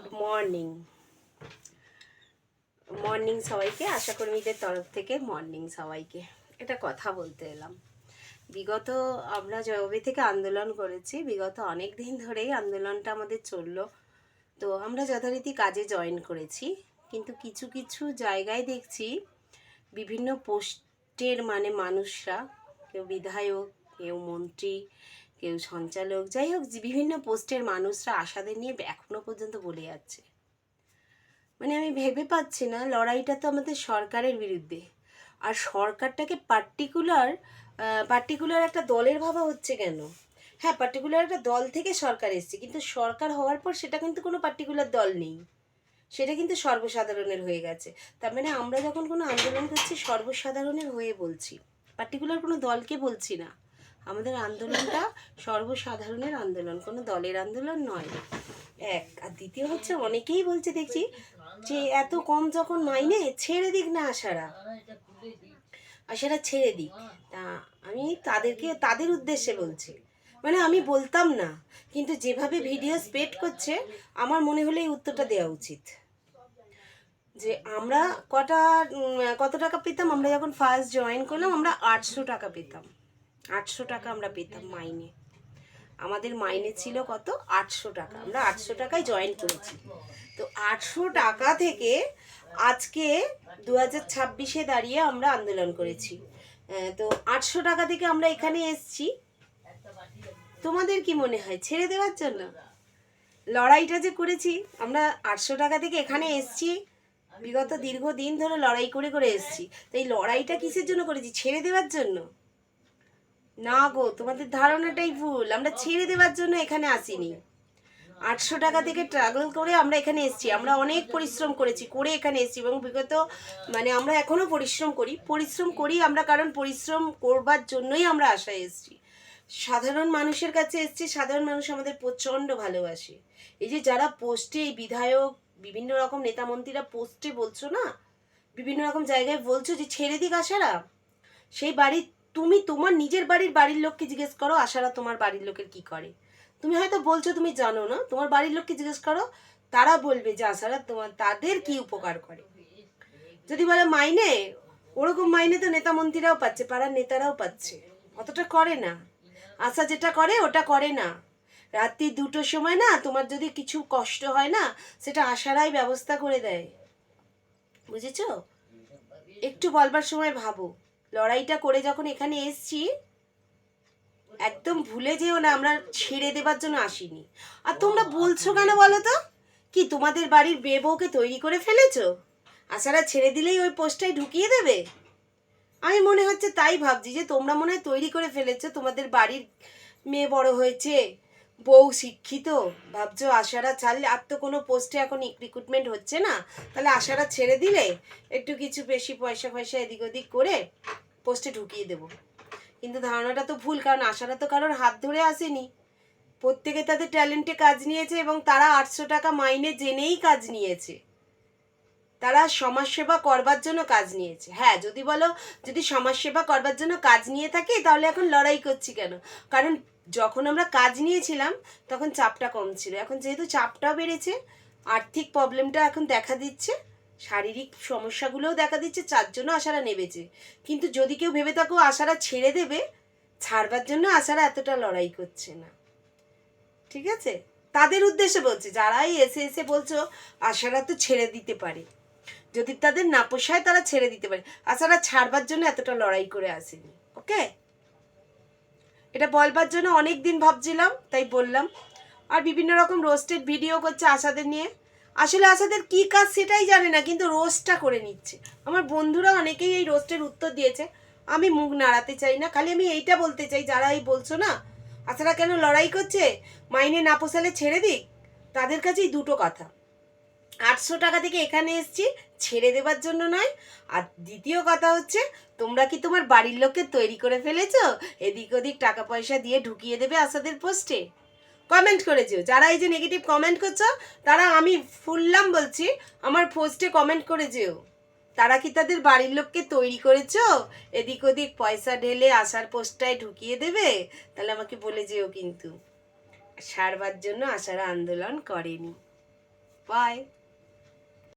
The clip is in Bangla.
গুড মর্নিং মর্নিং সবাইকে, আশাকর্মীদের তরফ থেকে মর্নিং সবাইকে। এটা কথা বলতে এলাম। বিগত আমরা জবে থেকে আন্দোলন করেছি, বিগত অনেক দিন ধরেই আন্দোলনটা আমাদের চললো। তো আমরা যথারীতি কাজে জয়েন করেছি, কিন্তু কিছু কিছু জায়গায় দেখছি বিভিন্ন পোস্টের মানুষরা, কেউ বিধায়ক, কেউ মন্ত্রী, কেউ সঞ্চালক, যাই হোক বিভিন্ন পোস্টের মানুষরা আশাদের নিয়ে এখনো পর্যন্ত বলে যাচ্ছে। আমি ভেবে পাচ্ছি না, লড়াইটা তো আমাদের সরকারের বিরুদ্ধে, আর সরকারটাকে পার্টিকুলার একটা দলের ভাবা হচ্ছে কেন? হ্যাঁ, পার্টিকুলার একটা দল থেকে সরকার এসছে, কিন্তু সরকার হওয়ার পর সেটা কিন্তু কোনো পার্টিকুলার দল নেই, সেটা কিন্তু সর্বসাধারণের হয়ে গেছে। তার আমরা যখন কোনো আন্দোলন করছি সর্বসাধারণের হয়ে বলছি, পার্টিকুলার কোনো দলকে বলছি না। আমাদের আন্দোলনটা সর্বসাধারণের আন্দোলন, কোনো দলের আন্দোলন নয়। এক আর দ্বিতীয় হচ্ছে, অনেকেই বলছে দেখছি যে এত কম যখন মাইনে, ছেড়ে দিক না আশারা ছেড়ে দিক। তা আমি তাদের উদ্দেশ্যে বলছি, আমি বলতাম না, কিন্তু যেভাবে ভিডিও স্প্রেড করছে আমার মনে হলো এই উত্তরটা দেওয়া উচিত। যে আমরা কত টাকা পেতাম? আমরা যখন ফার্স্ট জয়েন করলাম আমরা 800 টাকা পেতাম। 800 টাকা আমরা পেতাম মাইনে। আমাদের মাইনে ছিল কত? 800 টাকা। আমরা 800 টাকায় জয়েন করেছি। তো 800 টাকা থেকে আজকে 2026-এ দাঁড়িয়ে আমরা আন্দোলন করেছি। তো 800 টাকা থেকে আমরা এখানে এসছি, তোমাদের কি মনে হয় ছেড়ে দেওয়ার জন্য? লড়াইটা যে করেছি আমরা, 800 টাকা থেকে এখানে এসছি, বিগত দীর্ঘদিন ধরে লড়াই করে করে এসছি। তো এই লড়াইটা কিসের জন্য করেছি? ছেড়ে দেওয়ার জন্য না গো, তোমাদের ধারণাটাই ভুল। আমরা ছেড়ে দেওয়ার জন্য এখানে আসিনি। 800 টাকা থেকে ট্রাগল করে আমরা এখানে এসেছি, আমরা অনেক পরিশ্রম করেছি, করে এখানে এসেছি, এবং বিগত আমরা এখনও পরিশ্রম করি আমরা, কারণ পরিশ্রম করবার জন্যই আমরা আশায় এসেছি। সাধারণ মানুষের কাছে এসেছি, সাধারণ মানুষ আমাদের প্রচণ্ড ভালোবাসে। এই যে যারা পোস্টে, এই বিধায়ক, বিভিন্ন রকম নেতা মন্ত্রীরা পোস্টে বলছো না, বিভিন্ন রকম জায়গায় বলছো যে ছেড়ে দিক আশারা, সেই বাড়ির তুমি তোমার নিজের বাড়ির লোককে জিজ্ঞেস করো আশারা তোমার বাড়ির লোকের কি করে। তুমি হয়তো বলছো তুমি জানো না, তোমার বাড়ির লোককে জিজ্ঞেস করো, তারা বলবে যে আশারা তাদের কি উপকার করে। যদি বলে মাইনে, ওরকম মাইনে তো নেতা মন্ত্রীরাও পাচ্ছে, পাড়ার নেতারাও পাচ্ছে, অতটা করে না। আশা যেটা করে ওটা করে না। রাত্রি 2টোর সময় না, তোমার যদি কিছু কষ্ট হয় না, সেটা আশারাই ব্যবস্থা করে দেয়, বুঝেছো? একটু বলবার সময় ভাবো। লড়াইটা করে যখন এখানে এসছি, একদম ভুলে যেও না আমরা ছেড়ে দেবার জন্য আসিনি। আর তোমরা বলছো কেন বলো তো? কি তোমাদের বাড়ির মেয়ে বউকে তৈরি করে ফেলেছো? আশারা ছেড়ে দিলেই ওই পোস্টটাই ঢুকিয়ে দেবে? আমি মনে হচ্ছে তাই ভাবছি, যে তোমরা মনে হয় তৈরি করে ফেলেছো, তোমাদের বাড়ির মেয়ে বড় হয়েছে, বউ শিক্ষিত, ভাবছো আশারা ছাড়লে, আর তো কোনো পোস্টে এখন রিক্রুটমেন্ট হচ্ছে না, তাহলে আশারা ছেড়ে দিলে একটু কিছু বেশি পয়সা এদিক ওদিক করে পোস্টে ঢুকিয়ে দেবো। কিন্তু ধারণাটা তো ভুল, কারণ আশারা তো কারোর হাত ধরে আসেনি, প্রত্যেকে তাদের ট্যালেন্টে কাজ নিয়েছে, এবং তারা 800 টাকা মাইনে জেনেই কাজ নিয়েছে, তারা সমাজসেবা করবার জন্য কাজ নিয়েছে। হ্যাঁ, যদি বলো যদি সমাজসেবা করবার জন্য কাজ নিয়ে থাকি, তাহলে এখন লড়াই করছি কেন? কারণ যখন আমরা কাজ নিয়েছিলাম তখন চাপটা কম ছিল, এখন যেহেতু চাপটাও বেড়েছে, আর্থিক প্রবলেমটা এখন দেখা দিচ্ছে, শারীরিক সমস্যাগুলোও দেখা দিচ্ছে, যার জন্য আশারা নেবেছে। কিন্তু যদি কেউ ভেবে থাকো আশারা ছেড়ে দেবে, ছাড়বার জন্য আশারা এতটা লড়াই করছে না, ঠিক আছে? তাদের উদ্দেশ্যে বলছে, যারাই এসে বলছো আশারা তো ছেড়ে দিতে পারে, যদি তাদের না পোষায় তারা ছেড়ে দিতে পারে, আশারা ছাড়বার জন্য এতটা লড়াই করে আসেনি। ওকে, এটা বলবার জন্য অনেক দিন ভাবছিলাম, তাই বললাম। আর বিভিন্ন রকম রোস্টেড ভিডিও করছে আশাদের নিয়ে, আসলে আশাদের কি কাজ সেটাই জানে না, কিন্তু রোস্টটা করে নিচ্ছে। আমার বন্ধুরা অনেকেই এই রোস্টের উত্তর দিয়েছে, আমি মুখ নাড়াতে চাই না, খালি আমি এইটা বলতে চাই, যারা এই বলছো না আশারা কেন লড়াই করছে, মাইনে না পোষালে ছেড়ে দিক, তাদের কাছেই দুটো কথা। 800 টাকা থেকে এখানে এসছি ছেড়ে দেবার জন্য নয়। আর দ্বিতীয় কথা হচ্ছে, তোমরা কি তোমার বাড়ির লোককে তৈরি করে ফেলেছো, এদিক ওদিক টাকা পয়সা দিয়ে ঢুকিয়ে দেবে আশাদের পোস্টে? কমেন্ট করে যেও, যারা এই যে নেগেটিভ কমেন্ট করছো, তারা আমি ফুললাম বলছি, আমার পোস্টে কমেন্ট করে যেও, তারা কি তাদের বাড়ির লোককে তৈরি করেছো, এদিক ওদিক পয়সা ঢেলে আশার পোস্টটায় ঢুকিয়ে দেবে? তাহলে আমাকে বলে যেও। কিন্তু সারবার জন্য আশারা আন্দোলন করেনি। বাই।